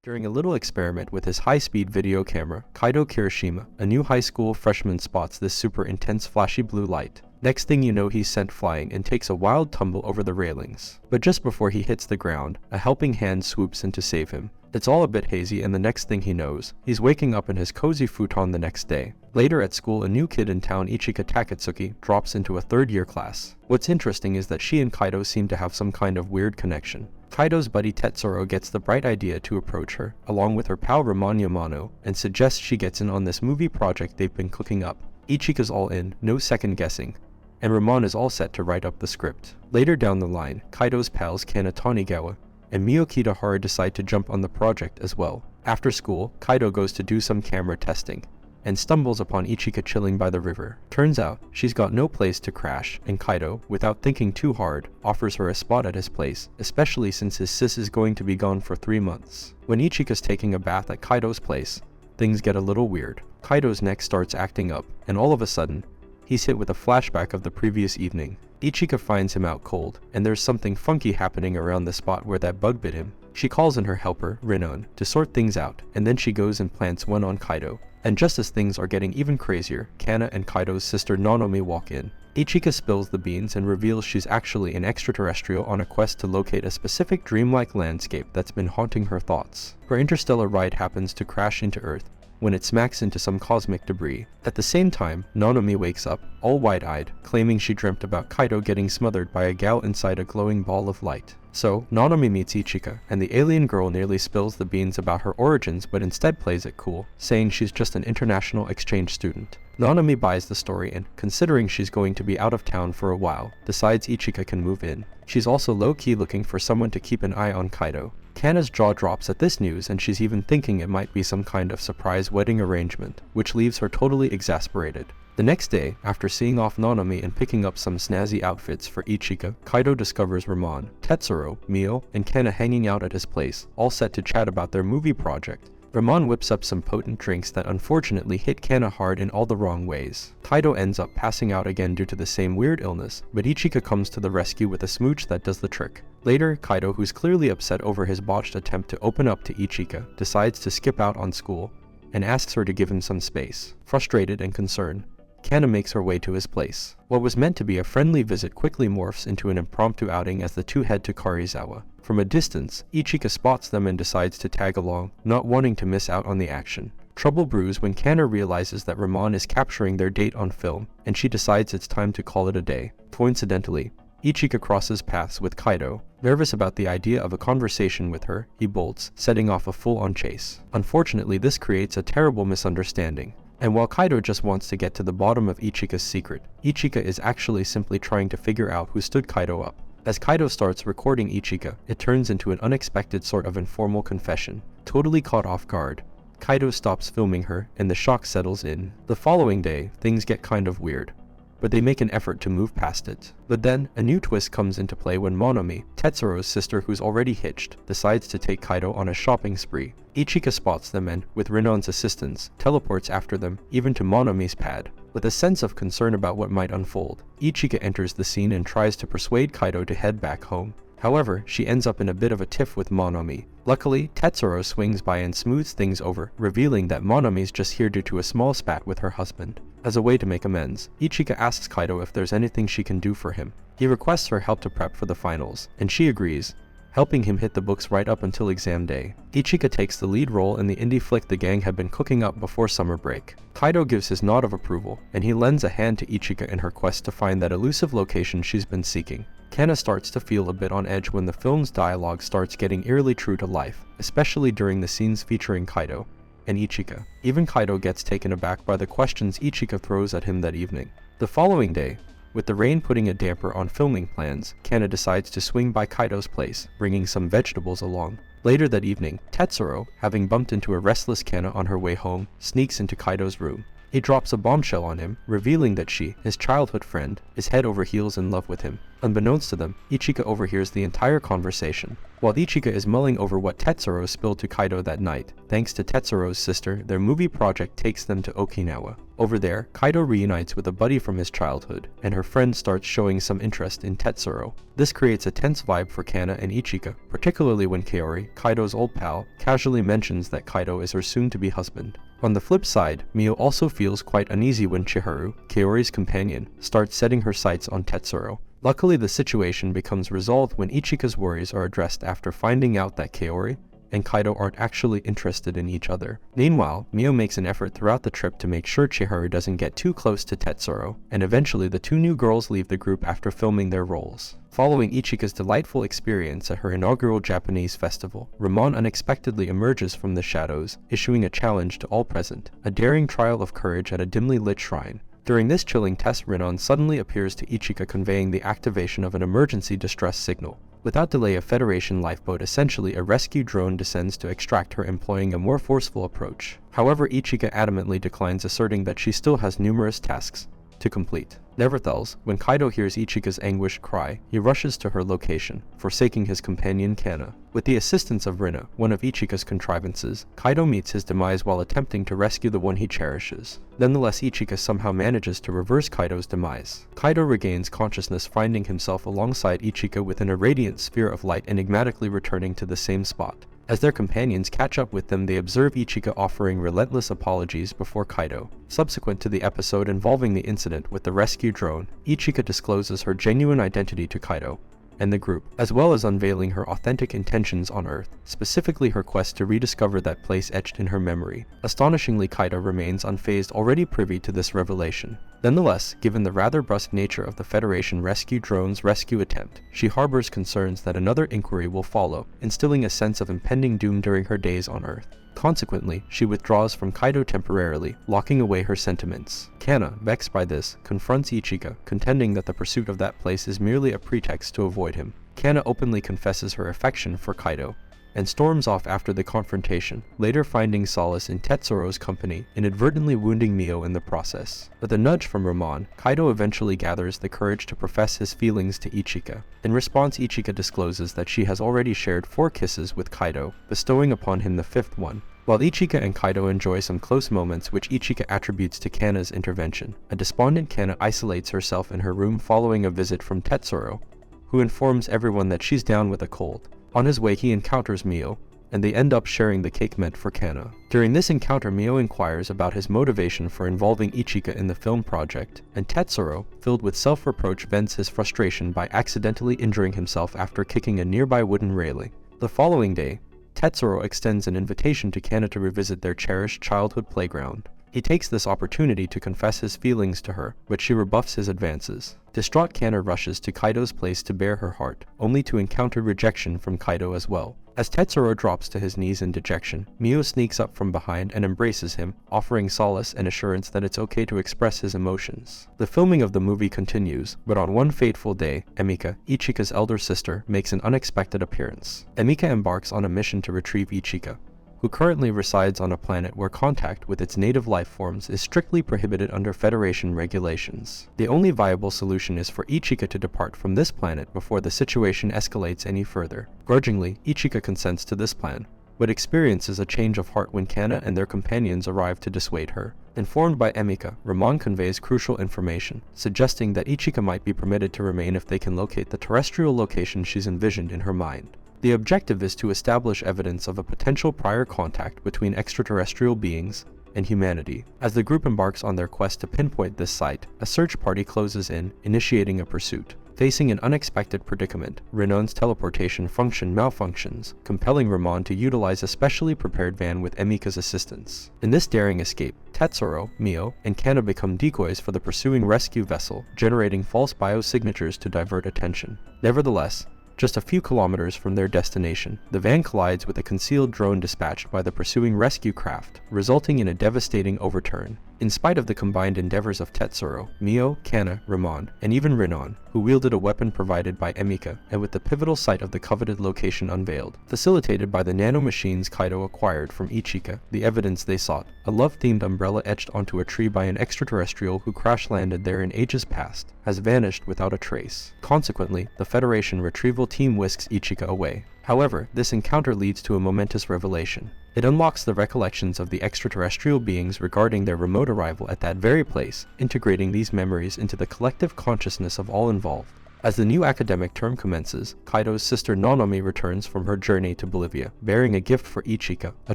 During a little experiment with his high-speed video camera, Kaito Kirishima, a new high school freshman, spots this super intense flashy blue light. Next thing you know, he's sent flying and takes a wild tumble over the railings. But just before he hits the ground, a helping hand swoops in to save him. It's all a bit hazy, and the next thing he knows, he's waking up in his cozy futon the next day. Later at school, a new kid in town, Ichika Takatsuki, drops into a third-year class. What's interesting is that she and Kaito seem to have some kind of weird connection. Kaito's buddy Tetsuro gets the bright idea to approach her, along with her pal Ramon Yamano, and suggests she gets in on this movie project they've been cooking up. Ichika's all in, no second guessing, and Ramon is all set to write up the script. Later down the line, Kaito's pals Kana Tanigawa and Miyokita Haru decide to jump on the project as well. After school, Kaito goes to do some camera testing, and stumbles upon Ichika chilling by the river. Turns out, she's got no place to crash, and Kaito, without thinking too hard, offers her a spot at his place, especially since his sis is going to be gone for 3 months. When Ichika's taking a bath at Kaito's place, things get a little weird. Kaito's neck starts acting up, and all of a sudden, he's hit with a flashback of the previous evening. Ichika finds him out cold, and there's something funky happening around the spot where that bug bit him. She calls in her helper, Rinon, to sort things out, and then she goes and plants one on Kaito. And just as things are getting even crazier, Kana and Kaito's sister Nanomi walk in. Ichika spills the beans and reveals she's actually an extraterrestrial on a quest to locate a specific dreamlike landscape that's been haunting her thoughts. Her interstellar ride happens to crash into Earth when it smacks into some cosmic debris. At the same time, Nanomi wakes up, all wide-eyed, claiming she dreamt about Kaito getting smothered by a gal inside a glowing ball of light. So, Nanomi meets Ichika, and the alien girl nearly spills the beans about her origins, but instead plays it cool, saying she's just an international exchange student. Nanomi buys the story and, considering she's going to be out of town for a while, decides Ichika can move in. She's also low-key looking for someone to keep an eye on Kaito. Kana's jaw drops at this news, and she's even thinking it might be some kind of surprise wedding arrangement, which leaves her totally exasperated. The next day, after seeing off Nanomi and picking up some snazzy outfits for Ichika, Kaito discovers Ramon, Tetsuro, Mio, and Kana hanging out at his place, all set to chat about their movie project. Ramon whips up some potent drinks that unfortunately hit Kana hard in all the wrong ways. Kaito ends up passing out again due to the same weird illness, but Ichika comes to the rescue with a smooch that does the trick. Later, Kaito, who's clearly upset over his botched attempt to open up to Ichika, decides to skip out on school and asks her to give him some space. Frustrated and concerned, Kana makes her way to his place. What was meant to be a friendly visit quickly morphs into an impromptu outing as the two head to Karizawa. From a distance, Ichika spots them and decides to tag along, not wanting to miss out on the action. Trouble brews when Kana realizes that Ramon is capturing their date on film, and she decides it's time to call it a day. Coincidentally, Ichika crosses paths with Kaito. Nervous about the idea of a conversation with her, he bolts, setting off a full-on chase. Unfortunately, this creates a terrible misunderstanding. And while Kaito just wants to get to the bottom of Ichika's secret, Ichika is actually simply trying to figure out who stood Kaito up. As Kaito starts recording Ichika, it turns into an unexpected sort of informal confession. Totally caught off guard, Kaito stops filming her, and the shock settles in. The following day, things get kind of weird, but they make an effort to move past it. But then, a new twist comes into play when Monomi, Tetsuro's sister who's already hitched, decides to take Kaito on a shopping spree. Ichika spots them and, with Rinon's assistance, teleports after them, even to Monomi's pad. With a sense of concern about what might unfold, Ichika enters the scene and tries to persuade Kaito to head back home. However, she ends up in a bit of a tiff with Monomi. Luckily, Tetsuro swings by and smooths things over, revealing that Monomi's just here due to a small spat with her husband. As a way to make amends, Ichika asks Kaito if there's anything she can do for him. He requests her help to prep for the finals, and she agrees, helping him hit the books right up until exam day. Ichika takes the lead role in the indie flick the gang had been cooking up before summer break. Kaito gives his nod of approval, and he lends a hand to Ichika in her quest to find that elusive location she's been seeking. Kana starts to feel a bit on edge when the film's dialogue starts getting eerily true to life, especially during the scenes featuring Kaito and Ichika. Even Kaito gets taken aback by the questions Ichika throws at him that evening. The following day, with the rain putting a damper on filming plans, Kana decides to swing by Kaito's place, bringing some vegetables along. Later that evening, Tetsuro, having bumped into a restless Kana on her way home, sneaks into Kaito's room. He drops a bombshell on him, revealing that she, his childhood friend, is head over heels in love with him. Unbeknownst to them, Ichika overhears the entire conversation. While Ichika is mulling over what Tetsuro spilled to Kaito that night, thanks to Tetsuro's sister, their movie project takes them to Okinawa. Over there, Kaito reunites with a buddy from his childhood, and her friend starts showing some interest in Tetsuro. This creates a tense vibe for Kana and Ichika, particularly when Kaori, Kaito's old pal, casually mentions that Kaito is her soon-to-be husband. On the flip side, Mio also feels quite uneasy when Chiharu, Kaori's companion, starts setting her sights on Tetsuro. Luckily, the situation becomes resolved when Ichika's worries are addressed after finding out that Kaori and Kaito aren't actually interested in each other. Meanwhile, Mio makes an effort throughout the trip to make sure Chiharu doesn't get too close to Tetsuro, and eventually the two new girls leave the group after filming their roles. Following Ichika's delightful experience at her inaugural Japanese festival, Ramon unexpectedly emerges from the shadows, issuing a challenge to all present, a daring trial of courage at a dimly lit shrine. During this chilling test, Renan suddenly appears to Ichika, conveying the activation of an emergency distress signal. Without delay, a Federation lifeboat, essentially a rescue drone, descends to extract her, employing a more forceful approach. However, Ichika adamantly declines, asserting that she still has numerous tasks to complete. Nevertheless, when Kaito hears Ichika's anguished cry, he rushes to her location, forsaking his companion Kana. With the assistance of Rina, one of Ichika's contrivances, Kaito meets his demise while attempting to rescue the one he cherishes. Nonetheless, Ichika somehow manages to reverse Kaito's demise. Kaito regains consciousness, finding himself alongside Ichika within a radiant sphere of light, enigmatically returning to the same spot. As their companions catch up with them, they observe Ichika offering relentless apologies before Kaito. Subsequent to the episode involving the incident with the rescue drone, Ichika discloses her genuine identity to Kaito and the group, as well as unveiling her authentic intentions on Earth, specifically her quest to rediscover that place etched in her memory. Astonishingly, Kaito remains unfazed, already privy to this revelation. Nonetheless, given the rather brusque nature of the Federation rescue drone's rescue attempt, she harbors concerns that another inquiry will follow, instilling a sense of impending doom during her days on Earth. Consequently, she withdraws from Kaito temporarily, locking away her sentiments. Kana, vexed by this, confronts Ichika, contending that the pursuit of that place is merely a pretext to avoid him. Kana openly confesses her affection for Kaito, and storms off after the confrontation, later finding solace in Tetsuro's company, inadvertently wounding Mio in the process. With a nudge from Ramon, Kaito eventually gathers the courage to profess his feelings to Ichika. In response, Ichika discloses that she has already shared 4 kisses with Kaito, bestowing upon him the 5th one. While Ichika and Kaito enjoy some close moments, which Ichika attributes to Kana's intervention, a despondent Kana isolates herself in her room following a visit from Tetsuro, who informs everyone that she's down with a cold. On his way, he encounters Mio, and they end up sharing the cake meant for Kana. During this encounter, Mio inquires about his motivation for involving Ichika in the film project, and Tetsuro, filled with self-reproach, vents his frustration by accidentally injuring himself after kicking a nearby wooden railing. The following day, Tetsuro extends an invitation to Kana to revisit their cherished childhood playground. He takes this opportunity to confess his feelings to her, but she rebuffs his advances. Distraught, Kana rushes to Kaito's place to bare her heart, only to encounter rejection from Kaito as well. As Tetsuro drops to his knees in dejection, Mio sneaks up from behind and embraces him, offering solace and assurance that it's okay to express his emotions. The filming of the movie continues, but on one fateful day, Emika, Ichika's elder sister, makes an unexpected appearance. Emika embarks on a mission to retrieve Ichika, who currently resides on a planet where contact with its native life forms is strictly prohibited under Federation regulations. The only viable solution is for Ichika to depart from this planet before the situation escalates any further. Grudgingly, Ichika consents to this plan, but experiences a change of heart when Kana and their companions arrive to dissuade her. Informed by Emika, Ramon conveys crucial information, suggesting that Ichika might be permitted to remain if they can locate the terrestrial location she's envisioned in her mind. The objective is to establish evidence of a potential prior contact between extraterrestrial beings and humanity. As the group embarks on their quest to pinpoint this site, a search party closes in, initiating a pursuit. Facing an unexpected predicament, Renon's teleportation function malfunctions, compelling Ramon to utilize a specially prepared van with Emika's assistance. In this daring escape, Tetsuro, Mio, and Kana become decoys for the pursuing rescue vessel, generating false biosignatures to divert attention. Nevertheless, just a few kilometers from their destination, the van collides with a concealed drone dispatched by the pursuing rescue craft, resulting in a devastating overturn. In spite of the combined endeavors of Tetsuro, Mio, Kana, Ramon, and even Rinon, who wielded a weapon provided by Ichika, and with the pivotal site of the coveted location unveiled, facilitated by the nanomachines Kaito acquired from Ichika, the evidence they sought, a love-themed umbrella etched onto a tree by an extraterrestrial who crash-landed there in ages past, has vanished without a trace. Consequently, the Federation retrieval team whisks Ichika away. However, this encounter leads to a momentous revelation. It unlocks the recollections of the extraterrestrial beings regarding their remote arrival at that very place, integrating these memories into the collective consciousness of all involved. As the new academic term commences, Kaito's sister Nanami returns from her journey to Bolivia, bearing a gift for Ichika, a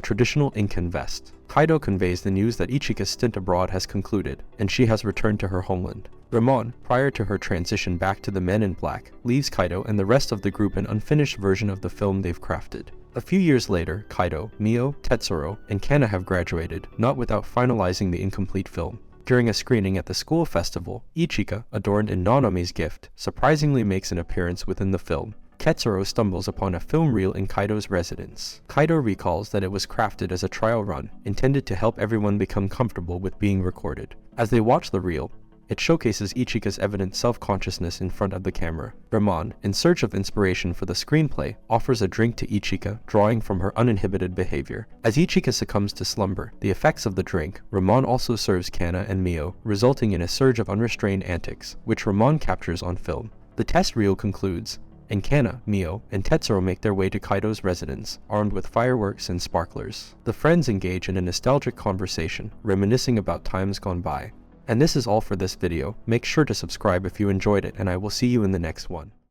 traditional Incan vest. Kaito conveys the news that Ichika's stint abroad has concluded, and she has returned to her homeland. Ramon, prior to her transition back to the Men in Black, leaves Kaito and the rest of the group an unfinished version of the film they've crafted. A few years later, Kaito, Mio, Tetsuro, and Kana have graduated, not without finalizing the incomplete film. During a screening at the school festival, Ichika, adorned in Nanami's gift, surprisingly makes an appearance within the film. Tetsuro stumbles upon a film reel in Kaito's residence. Kaito recalls that it was crafted as a trial run, intended to help everyone become comfortable with being recorded. As they watch the reel, it showcases Ichika's evident self-consciousness in front of the camera. Ramon, in search of inspiration for the screenplay, offers a drink to Ichika, drawing from her uninhibited behavior. As Ichika succumbs to slumber, the effects of the drink, Ramon also serves Kana and Mio, resulting in a surge of unrestrained antics, which Ramon captures on film. The test reel concludes, and Kana, Mio, and Tetsuro make their way to Kaito's residence, armed with fireworks and sparklers. The friends engage in a nostalgic conversation, reminiscing about times gone by. And this is all for this video. Make sure to subscribe if you enjoyed it, and I will see you in the next one.